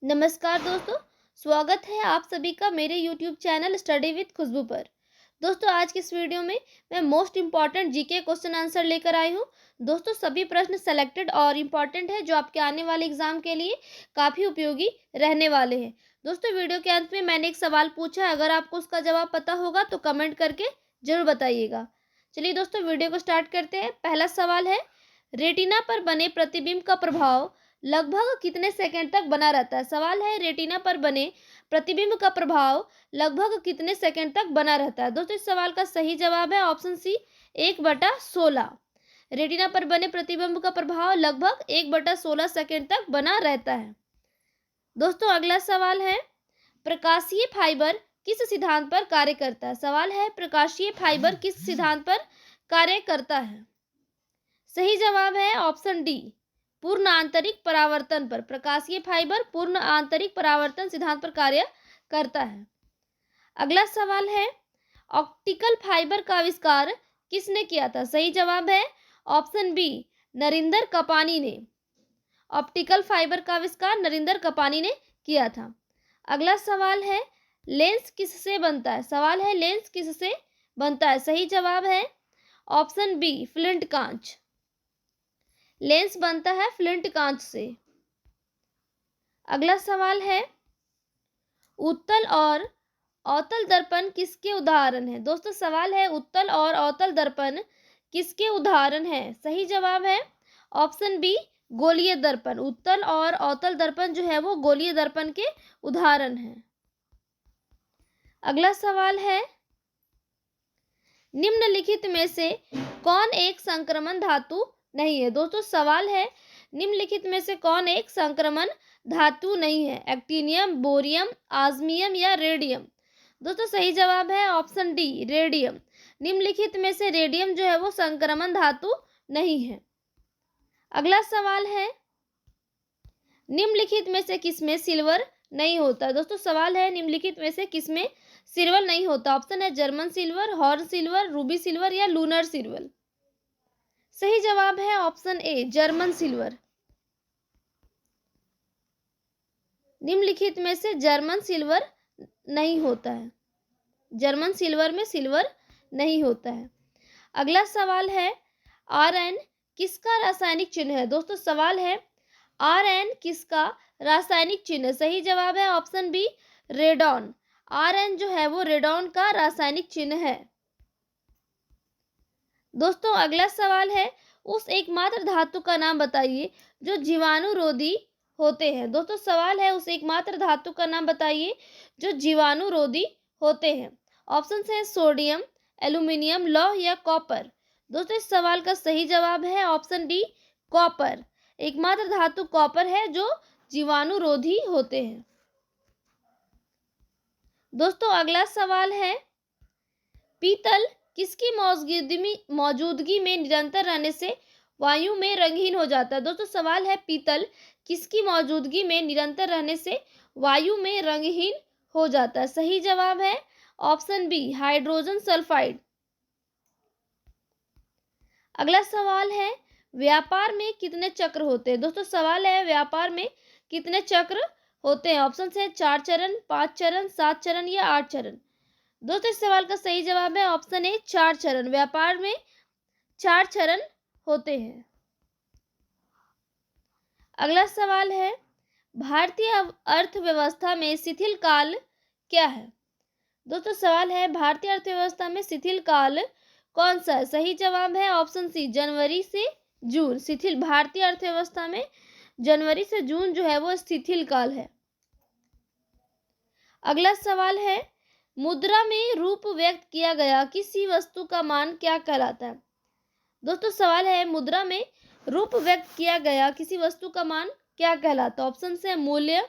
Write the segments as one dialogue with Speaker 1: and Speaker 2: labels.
Speaker 1: नमस्कार दोस्तों। स्वागत है आप सभी का मेरे YouTube चैनल स्टडी विद खुशबू पर। दोस्तों आज की इस वीडियो में मैं most important GK question answer लेकर आई हूँ। दोस्तों सभी प्रश्न सेलेक्टेड और इम्पॉर्टेंट है जो आपके आने वाले एग्जाम के लिए काफ़ी उपयोगी रहने वाले हैं। दोस्तों वीडियो के अंत में मैंने एक सवाल पूछा है, अगर आपको उसका जवाब पता होगा तो कमेंट करके जरूर बताइएगा। चलिए दोस्तों वीडियो को स्टार्ट करते हैं। पहला सवाल है, रेटिना पर बने प्रतिबिंब का प्रभाव लगभग कितने सेकंड तक बना रहता है। सवाल है, रेटिना पर बने प्रतिबिंब का प्रभाव लगभग कितने सेकंड तक बना रहता है। दोस्तों इस सवाल का सही जवाब है ऑप्शन सी 1/16। रेटिना पर बने प्रतिबिंब का प्रभाव लगभग 1/16 सेकंड तक बना रहता है। दोस्तों अगला सवाल है, प्रकाशीय फाइबर किस सिद्धांत पर कार्य करता है। सवाल है, प्रकाशीय फाइबर किस सिद्धांत पर कार्य करता है। सही जवाब है ऑप्शन डी, पूर्ण आंतरिक परावर्तन पर। प्रकाशीय फाइबर पूर्ण आंतरिक परावर्तन सिद्धांत पर कार्य करता है। अगला सवाल है, ऑप्टिकल फाइबर का आविष्कार किसने किया था। सही जवाब है ऑप्शन बी, नरिंदर कपानी ने। ऑप्टिकल फाइबर का आविष्कार नरिंदर कपानी ने किया था। अगला सवाल है, लेंस किससे बनता है। सवाल है, लेंस किससे बनता है। सही जवाब है ऑप्शन बी, फ्लिंट कांच। लेंस बनता है फ्लिंट कांच से। अगला सवाल है, उत्तल और अवतल दर्पण किसके उदाहरण हैं। दोस्तों सवाल है, उत्तल और अवतल दर्पण किसके उदाहरण हैं। सही जवाब है ऑप्शन बी, गोलीय दर्पण। उत्तल और अवतल दर्पण जो है वो गोलीय दर्पण के उदाहरण हैं। अगला सवाल है, निम्नलिखित में से कौन एक संक्रमण धातु नहीं है। दोस्तों सवाल है, निम्नलिखित में से कौन एक संक्रमण धातु नहीं है। एक्टिनियम, बोरियम, आज़मियम या रेडियम। दोस्तों सही जवाब है ऑप्शन डी, रेडियम। निम्नलिखित में से रेडियम जो है वो संक्रमण धातु नहीं है। अगला सवाल है, निम्नलिखित में से किसमें सिल्वर नहीं होता। दोस्तों सवाल है, निम्नलिखित में से किसमें सिल्वर नहीं होता। ऑप्शन है German silver, horn silver, Ruby silver या लूनर सिल्वर। सही जवाब है ऑप्शन ए, जर्मन सिल्वर। निम्नलिखित में से जर्मन सिल्वर नहीं होता है। जर्मन सिल्वर में सिल्वर नहीं होता है। अगला सवाल है, Rn किसका रासायनिक चिन्ह है। दोस्तों सवाल है, Rn किसका रासायनिक चिन्ह है। सही जवाब है ऑप्शन बी, रेडॉन। Rn जो है वो रेडॉन का रासायनिक चिन्ह है। दोस्तों अगला सवाल है, उस एकमात्र धातु का नाम बताइए जो जीवाणुरोधी होते हैं। दोस्तों सवाल है, उस एकमात्र धातु का नाम बताइए जो जीवाणुरोधी होते हैं। ऑप्शन है सोडियम, एल्यूमिनियम, लौह या कॉपर। दोस्तों इस सवाल का सही जवाब है ऑप्शन डी, कॉपर। एकमात्र धातु कॉपर है जो जीवाणुरोधी होते हैं। दोस्तों अगला सवाल है, पीतल किसकी मौजूदगी में निरंतर रहने से वायु में रंगहीन हो जाता है। दोस्तों सवाल है, पीतल किसकी मौजूदगी में निरंतर रहने से वायु में रंगहीन हो जाता है। सही जवाब है ऑप्शन बी, हाइड्रोजन सल्फाइड। अगला सवाल है, व्यापार में कितने चक्र होते हैं। दोस्तों सवाल है, व्यापार में कितने चक्र होते हैं। ऑप्शन है 4 चरण, 5 चरण, 7 चरण या 8 चरण। दोस्तों इस सवाल का सही जवाब है ऑप्शन ए, 4 चरण। व्यापार में 4 चरण होते हैं। अगला सवाल है, भारतीय अर्थव्यवस्था में शिथिल काल क्या है। दोस्तों सवाल है, भारतीय अर्थव्यवस्था में शिथिल काल कौन सा है। सही जवाब है ऑप्शन सी, जनवरी से जून। शिथिल भारतीय अर्थव्यवस्था में जनवरी से जून जो है वो शिथिल काल है। अगला सवाल है, मुद्रा में रूप व्यक्त किया गया किसी वस्तु का मान क्या कहलाता है। दोस्तों सवाल है, मुद्रा में रूप व्यक्त किया गया किसी वस्तु का मान क्या कहलाता है। ऑप्शन से मूल्य,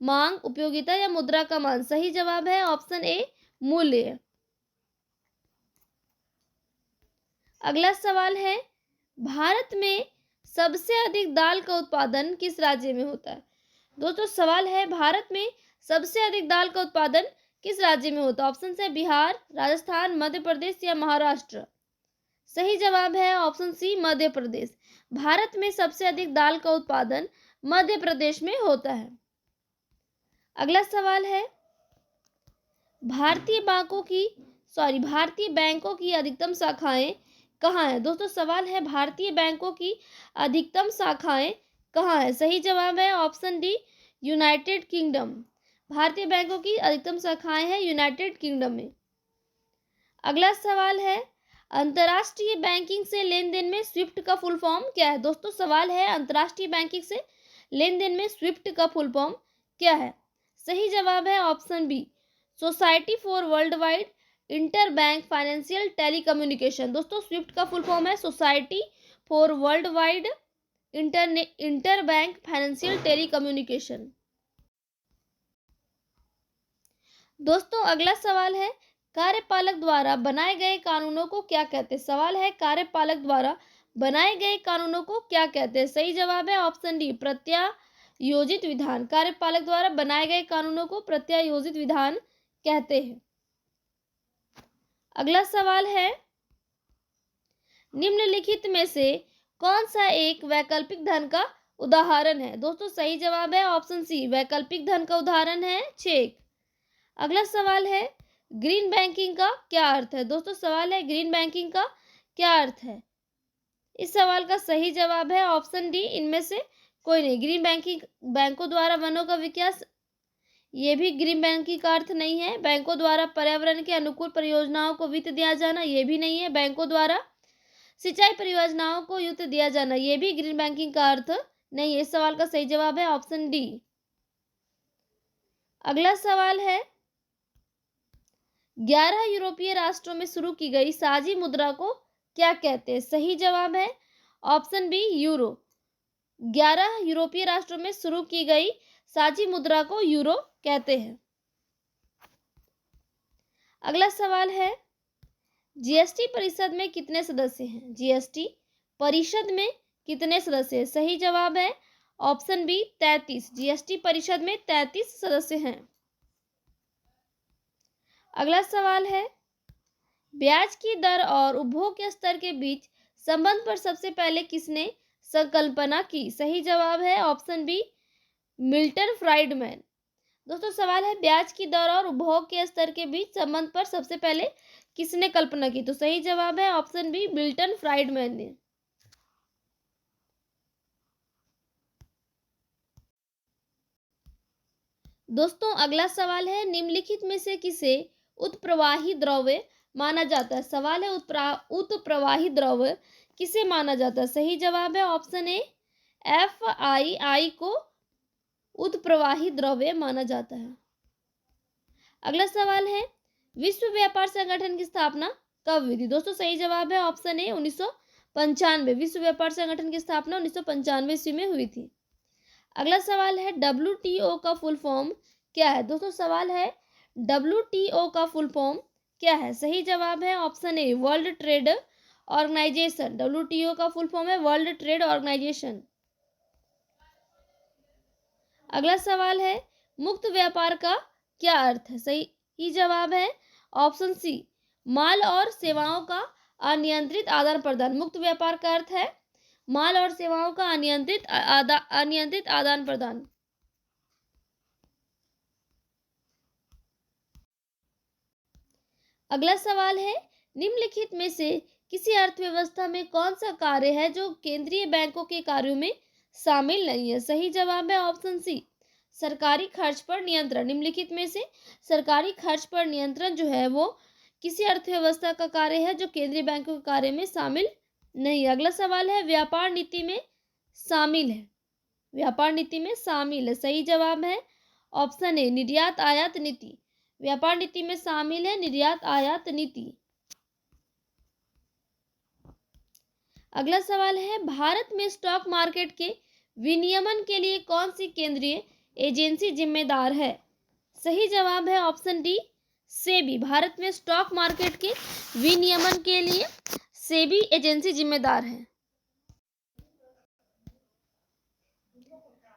Speaker 1: मांग, उपयोगिता या मुद्रा का मान। सही जवाब है ऑप्शन ए, मूल्य। अगला सवाल है, भारत में सबसे अधिक दाल का उत्पादन किस राज्य में होता है। दोस्तों सवाल है, भारत में सबसे अधिक दाल का उत्पादन किस राज्य में होता है। ऑप्शन है बिहार, राजस्थान, मध्य प्रदेश या महाराष्ट्र। सही जवाब है ऑप्शन सी, मध्य प्रदेश। भारत में सबसे अधिक दाल का उत्पादन मध्य प्रदेश में होता है। अगला सवाल है भारतीय बैंकों की अधिकतम शाखाएं कहाँ हैं। दोस्तों सवाल है भारतीय बैंकों की अधिकतम शाखाएं कहाँ है। सही जवाब है ऑप्शन डी यूनाइटेड किंगडम। भारतीय बैंकों की अधिकतम शाखाएं हैं यूनाइटेड किंगडम में। अगला सवाल है अंतर्राष्ट्रीय बैंकिंग से लेन देन में स्विफ्ट का फुल फॉर्म क्या है। दोस्तों सवाल है अंतर्राष्ट्रीय बैंकिंग से लेन देन में स्विफ्ट का फुल फॉर्म क्या है। सही जवाब है option B society for worldwide interbank financial telecommunication. दोस्तों स्विफ्ट का फुल फॉर्म है society for worldwide interbank financial telecommunication. दोस्तों अगला सवाल है कार्यपालक द्वारा बनाए गए कानूनों को क्या कहते हैं। सवाल है कार्यपालक द्वारा बनाए गए कानूनों को क्या कहते हैं। सही जवाब है ऑप्शन डी प्रत्यायोजित विधान। कार्यपालक द्वारा बनाए गए कानूनों को प्रत्यायोजित विधान कहते हैं। अगला सवाल है निम्नलिखित में से कौन सा एक वैकल्पिक धन का उदाहरण है। दोस्तों सही जवाब है ऑप्शन सी वैकल्पिक धन का उदाहरण है चेक। अगला सवाल है ग्रीन बैंकिंग का क्या अर्थ है। दोस्तों सवाल है ग्रीन बैंकिंग का क्या अर्थ है। इस सवाल का सही जवाब है ऑप्शन डी इनमें से कोई नहीं। ग्रीन बैंकिंग बैंकों द्वारा वनों का विकास ये भी ग्रीन बैंकिंग का अर्थ नहीं है। बैंकों द्वारा पर्यावरण के अनुकूल परियोजनाओं को वित्त दिया जाना ये भी नहीं है। बैंकों द्वारा सिंचाई परियोजनाओं को वित्त दिया जाना ये भी ग्रीन बैंकिंग का अर्थ नहीं है। इस सवाल का सही जवाब है ऑप्शन डी। अगला सवाल है 11 यूरोपीय राष्ट्रों में शुरू की गई साझी मुद्रा को क्या कहते हैं। सही जवाब है ऑप्शन बी यूरो। 11 यूरोपीय राष्ट्रों में शुरू की गई साझी मुद्रा को यूरो कहते हैं। अगला सवाल है जीएसटी परिषद में कितने सदस्य हैं। जीएसटी परिषद में कितने सदस्य हैं। सही जवाब है ऑप्शन बी 33। जीएसटी परिषद में 33 सदस्य हैं। अगला सवाल है ब्याज की दर और उपभोग के स्तर के बीच संबंध पर सबसे पहले किसने संकल्पना की। सही जवाब है ऑप्शन बी मिल्टन फ्राइडमैन। दोस्तों सवाल है ब्याज की दर और उपभोग के स्तर के बीच संबंध पर सबसे पहले किसने कल्पना की। तो सही जवाब है ऑप्शन बी मिल्टन फ्राइडमैन ने। दोस्तों अगला सवाल है निम्नलिखित में से किसे उत्प्रवाही द्रव्य माना जाता है। सवाल है उत्प्रवाही द्रव्य किसे माना जाता है। सही जवाब है ऑप्शन ए FII को उत्प्रवाही द्रव्य माना जाता है। अगला सवाल है विश्व व्यापार संगठन की स्थापना कब हुई थी। दोस्तों सही जवाब है ऑप्शन ए 1995। विश्व व्यापार संगठन की स्थापना 1995 ईस्वी में हुई थी। अगला सवाल है WTO का फुल फॉर्म क्या है। दोस्तों सवाल है WTO का फुल फॉर्म क्या है। सही जवाब है option A world trade organisation. WTO का फुल फॉर्म है वर्ल्ड ट्रेड ऑर्गेनाइजेशन। अगला सवाल है मुक्त व्यापार का क्या अर्थ है। सही जवाब है ऑप्शन सी माल और सेवाओं का अनियंत्रित आदान प्रदान। मुक्त व्यापार का अर्थ है माल और सेवाओं का अनियंत्रित आदान प्रदान। अगला सवाल है निम्नलिखित में से किसी अर्थव्यवस्था में कौन सा कार्य है जो केंद्रीय बैंकों के कार्यों में शामिल नहीं है। सही जवाब है ऑप्शन सी सरकारी खर्च पर नियंत्रण। निम्नलिखित में से सरकारी खर्च पर नियंत्रण जो है वो किसी अर्थव्यवस्था का कार्य है जो केंद्रीय बैंकों के कार्य में शामिल नहीं। अगला सवाल है व्यापार नीति में शामिल है। व्यापार नीति में शामिल है। सही जवाब है ऑप्शन ए निर्यात आयात नीति। व्यापार नीति में शामिल है निर्यात आयात नीति। अगला सवाल है भारत में स्टॉक मार्केट के विनियमन के लिए कौन सी केंद्रीय एजेंसी जिम्मेदार है। सही जवाब है ऑप्शन डी सेबी। भारत में स्टॉक मार्केट के विनियमन के लिए सेबी एजेंसी जिम्मेदार है।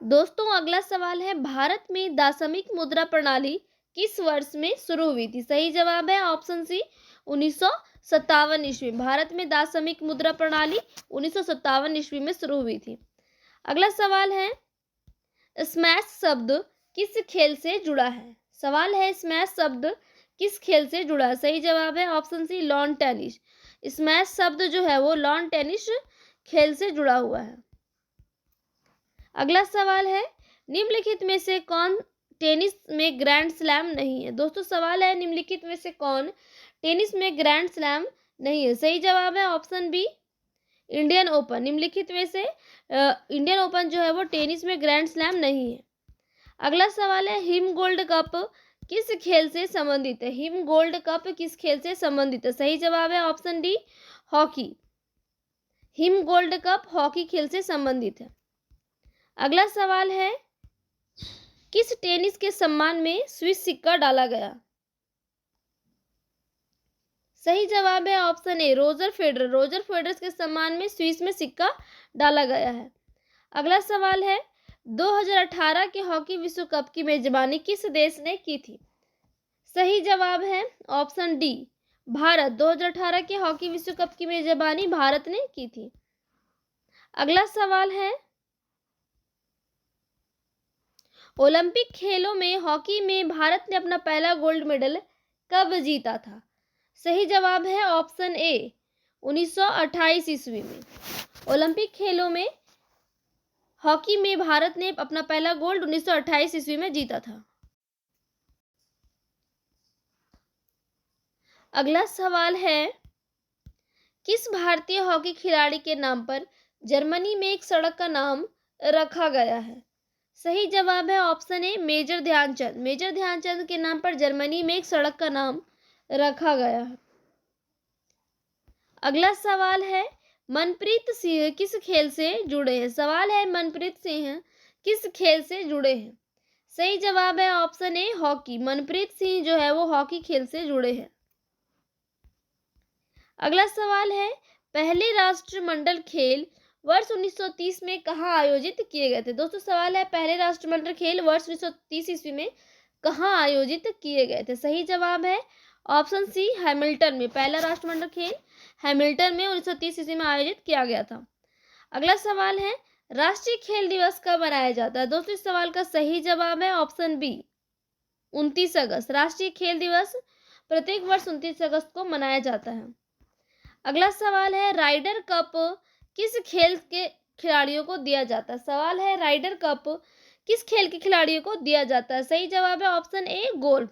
Speaker 1: दोस्तों अगला सवाल है भारत में दासमिक मुद्रा प्रणाली किस वर्ष में शुरू हुई थी। सही जवाब है ऑप्शन सी 1957 ईस्वी। भारत में दासमिक मुद्रा प्रणाली 1957 ईस्वी में शुरू हुई थी। अगला सवाल है स्मैश शब्द किस खेल से जुड़ा है? सवाल है स्मैश शब्द किस खेल से जुड़ा है? सही जवाब है option C lawn tennis. Smash शब्द जो है वो लॉन टेनिस खेल से जुड़ा हुआ है। अगला सवाल है निम्नलिखित में से कौन टेनिस में ग्रैंड स्लैम नहीं है? दोस्तों सवाल है निम्नलिखित में से कौन टेनिस में ग्रैंड स्लैम नहीं है? सही जवाब है ऑप्शन बी इंडियन ओपन। निम्नलिखित में से इंडियन ओपन जो है वो टेनिस में ग्रैंड स्लैम नहीं है। अगला सवाल है हिम गोल्ड कप किस खेल से संबंधित है? हिम गोल्ड कप किस खेल से संबंधित है? सही जवाब है option D hockey. Him gold cup hockey खेल से संबंधित है। अगला सवाल है किस टेनिस के सम्मान में स्विस सिक्का डाला गया? सही जवाब है ऑप्शन ए रोजर फेडरर। रोजर फेडरर के सम्मान में स्विस में सिक्का डाला गया है। अगला सवाल है 2018 के हॉकी विश्व कप की मेजबानी किस देश ने की थी? सही जवाब है ऑप्शन डी भारत। 2018 के हॉकी विश्व कप की मेजबानी भारत ने की थी। अगला सवाल है ओलंपिक खेलों में हॉकी में भारत ने अपना पहला गोल्ड मेडल कब जीता था? सही जवाब है ऑप्शन ए 1928 ईस्वी में। ओलंपिक खेलों में हॉकी में भारत ने अपना पहला गोल्ड 1928 ईस्वी में जीता था। अगला सवाल है किस भारतीय हॉकी खिलाड़ी के नाम पर जर्मनी में एक सड़क का नाम रखा गया है? सही जवाब है option A major Dhyanchand. Major Dhyanchand के नाम पर जर्मनी में एक सड़क का नाम रखा गया है। अगला सवाल है मनप्रीत सिंह किस खेल से जुड़े हैं? सवाल है मनप्रीत सिंह किस खेल से जुड़े हैं? सही जवाब है option A hockey. Manpreet Singh जो है वो हॉकी खेल से जुड़े हैं। अगला सवाल है पहले राष्ट्रमंडल खेल वर्ष 1930 में कहाँ आयोजित किए गए थे? दोस्तों सवाल है पहले राष्ट्रमंडल खेल वर्ष 1930 ईस्वी में कहाँ आयोजित किए गए थे? सही जवाब है ऑप्शन सी हैमिल्टन में। पहला राष्ट्रमंडल खेल हैमिल्टन में 1930 ईस्वी में आयोजित किया गया था। अगला सवाल है राष्ट्रीय खेल दिवस कब मनाया जाता है? दोस्तों इस सवाल का सही जवाब है ऑप्शन बी 29 अगस्त। राष्ट्रीय खेल दिवस प्रत्येक वर्ष 29 अगस्त को मनाया जाता है। अगला सवाल है राइडर कप किस खेल के खिलाड़ियों को दिया जाता है? सवाल है राइडर कप किस खेल के खिलाड़ियों को दिया जाता है? सही जवाब है option A golf.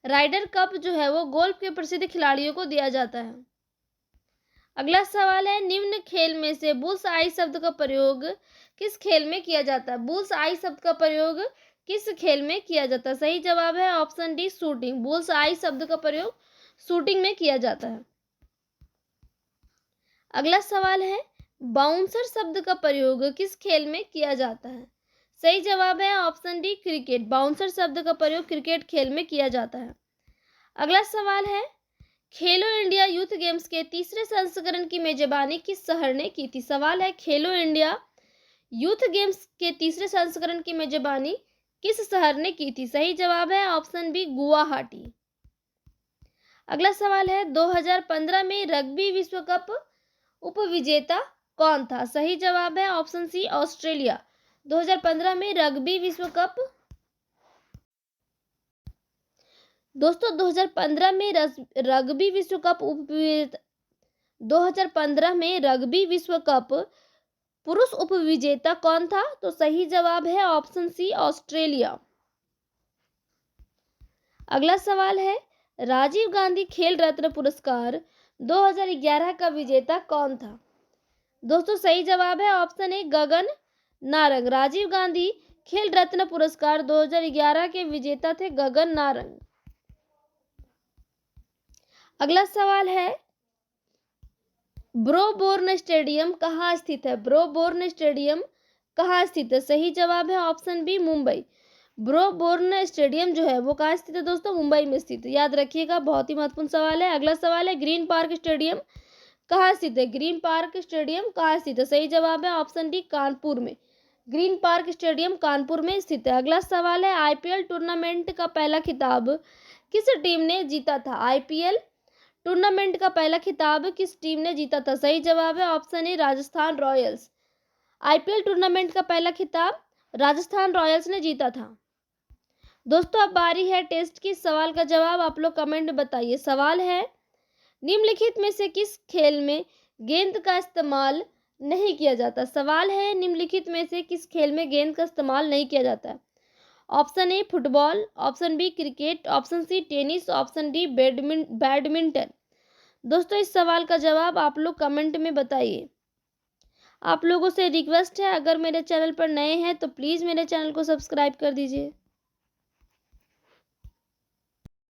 Speaker 1: Ryder cup जो है वो गोल्फ के प्रसिद्ध खिलाड़ियों को दिया जाता है। अगला सवाल है निम्न खेल में से बुल्स आई शब्द का प्रयोग किस खेल में किया जाता है? बुल्स आई शब्द का प्रयोग किस खेल में किया जाता है? सही जवाब है ऑप्शन डी शूटिंग। बुल्स आई शब्द का प्रयोग शूटिंग में किया जाता है। अगला सवाल है बाउंसर शब्द का प्रयोग किस खेल में किया जाता है? सही जवाब है ऑप्शन डी क्रिकेट। बाउंसर शब्द का प्रयोग क्रिकेट खेल में किया जाता है। अगला सवाल है खेलो इंडिया यूथ गेम्स के तीसरे संस्करण की मेजबानी किस शहर ने की थी? सवाल है खेलो इंडिया यूथ गेम्स के तीसरे संस्करण की मेजबानी किस शहर ने की थी? सही जवाब है ऑप्शन बी गुवाहाटी। अगला सवाल है 2015 में रग्बी विश्व कप उपविजेता कौन था? सही जवाब है ऑप्शन सी ऑस्ट्रेलिया। 2015 में रग्बी विश्व कप दोस्तों 2015 में रग्बी विश्व कप 2015 में रग्बी विश्व कप पुरुष उपविजेता कौन था? तो सही जवाब है ऑप्शन सी ऑस्ट्रेलिया। अगला सवाल है राजीव गांधी खेल रत्न पुरस्कार 2011 का विजेता कौन था? दोस्तों सही जवाब है ऑप्शन ए गगन नारंग। राजीव गांधी खेल रत्न पुरस्कार 2011 के विजेता थे गगन नारंग। अगला सवाल है ब्रोबोर्न स्टेडियम कहाँ स्थित है? ब्रोबोर्न स्टेडियम कहाँ स्थित है? सही जवाब है ऑप्शन बी मुंबई। ब्रोबोर्न स्टेडियम जो है वो कहाँ स्थित है दोस्तों? मुंबई में स्थित है। याद रखिएगा बहुत ही महत्वपूर्ण सवाल है। अगला सवाल है ग्रीन पार्क स्टेडियम कहाँ स्थित है? ग्रीन पार्क स्टेडियम कहाँ स्थित है? सही जवाब है ऑप्शन डी कानपुर में। ग्रीन पार्क स्टेडियम कानपुर में स्थित है। अगला सवाल है आईपीएल टूर्नामेंट का पहला खिताब किस टीम ने जीता था? आईपीएल टूर्नामेंट का पहला खिताब किस टीम ने जीता था? सही जवाब है ऑप्शन ए राजस्थान रॉयल्स। आईपीएल टूर्नामेंट का पहला खिताब राजस्थान रॉयल्स ने जीता था। दोस्तों अब बारी है टेस्ट की। सवाल का जवाब आप लोग कमेंट में बताइए। सवाल है, निम्नलिखित में से किस खेल में गेंद का इस्तेमाल नहीं किया जाता? सवाल है, निम्नलिखित में से किस खेल में गेंद का इस्तेमाल नहीं किया जाता है? Option A football, option B cricket, option C tennis, option D badminton. दोस्तों इस सवाल का जवाब आप लोग कमेंट में बताइए। आप लोगों से रिक्वेस्ट है, अगर मेरे चैनल पर नए हैं तो प्लीज़ मेरे चैनल को सब्सक्राइब कर दीजिए।